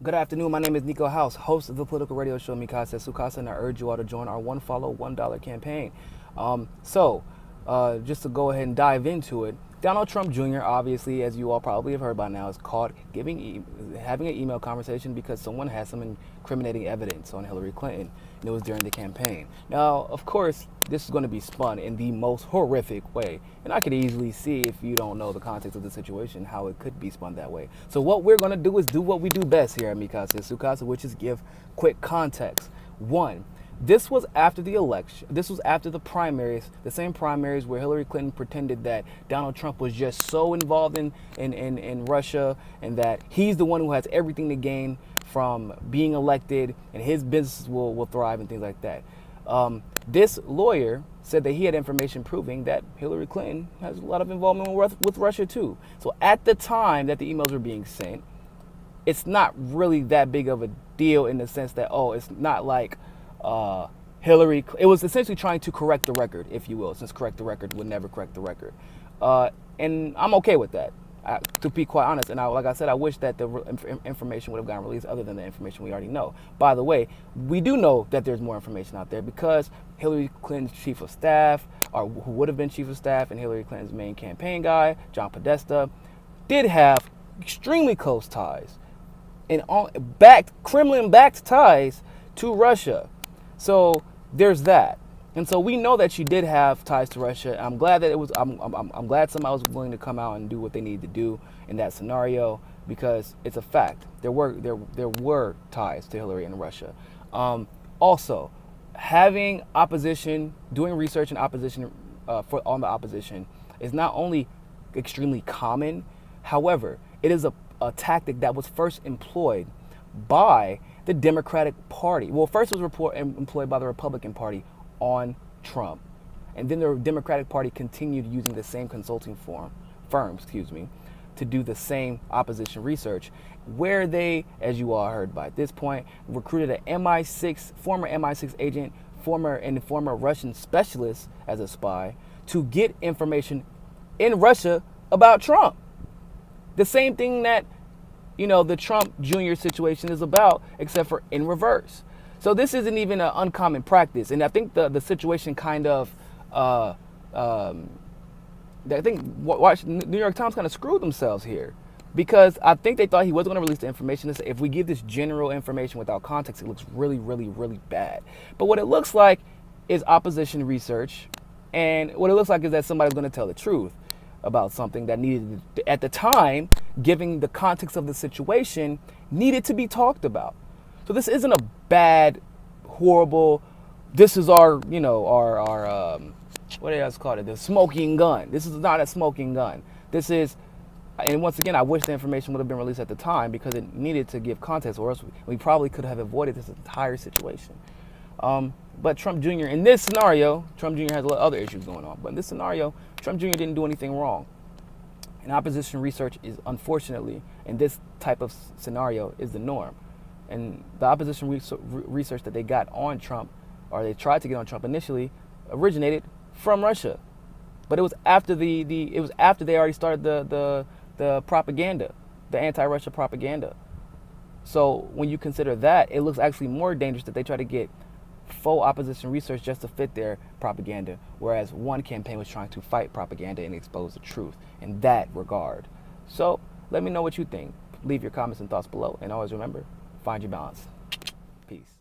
Good afternoon. My name is Niko House, host of the political radio show Mikasa Sukasa, and I urge you all to join our One Follow, $1 campaign. Just to go ahead and dive into it, Donald Trump Jr., obviously, as you all probably have heard by now, is caught having an email conversation because someone has some incriminating evidence on Hillary Clinton, and it was during the campaign. Now, of course, this is going to be spun in the most horrific way, and I could easily see, if you don't know the context of the situation, how it could be spun that way. So what we're going to do is do what we do best here at Mikasa Sukasa, which is give quick context. One, this was after the election. This was after the primaries, the same primaries where Hillary Clinton pretended that Donald Trump was just so involved in Russia and that he's the one who has everything to gain from being elected and his business will thrive and things like that. This lawyer said that he had information proving that Hillary Clinton has a lot of involvement with Russia too. So at the time that the emails were being sent, it's not really that big of a deal in the sense that, oh, it's not like Hillary, it was essentially trying to correct the record, if you will, since correct the record would never correct the record. And I'm okay with that, to be quite honest. And like I said, I wish that the information would have gotten released other than the information we already know. By the way, we do know that there's more information out there because Hillary Clinton's chief of staff, or who would have been chief of staff, and Hillary Clinton's main campaign guy, John Podesta, did have extremely close ties and Kremlin-backed ties to Russia. So there's that, and so we know that she did have ties to Russia. I'm glad that it was. I'm glad somebody was willing to come out and do what they needed to do in that scenario because it's a fact. There were ties to Hillary and Russia. Also, having opposition, doing research and opposition on the opposition is not only extremely common. However, it is a tactic that was first employed by the Democratic Party. Well, first it was employed by the Republican Party on Trump. And then the Democratic Party continued using the same consulting firms, to do the same opposition research, where they, as you all heard by this point, recruited an former MI6 agent, former Russian specialist as a spy to get information in Russia about Trump. The same thing that the Trump Jr. situation is about, except for in reverse. So this isn't even an uncommon practice. And I think the situation kind of, I think New York Times kind of screwed themselves here. Because I think they thought he was going to release the information. If we give this general information without context, it looks really, really, really bad. But what it looks like is opposition research. And what it looks like is that somebody's going to tell the truth about something that needed, at the time, giving the context of the situation, needed to be talked about. So this isn't a bad, horrible, this is our, what do you guys call it, the smoking gun. This is not a smoking gun. This is, and once again, I wish the information would have been released at the time because it needed to give context, or else we probably could have avoided this entire situation. But Trump Jr., in this scenario, Trump Jr. has a lot of other issues going on. But in this scenario, Trump Jr. didn't do anything wrong. And opposition research is, unfortunately, in this type of scenario, is the norm. And the opposition research that they got on Trump, or they tried to get on Trump initially, originated from Russia. But it was after they already started the propaganda, the anti-Russia propaganda. So when you consider that, it looks actually more dangerous that they try to get faux opposition research just to fit their propaganda, whereas one campaign was trying to fight propaganda and expose the truth in that regard. So let me know what you think. Leave your comments and thoughts below, and always remember, find your balance. Peace.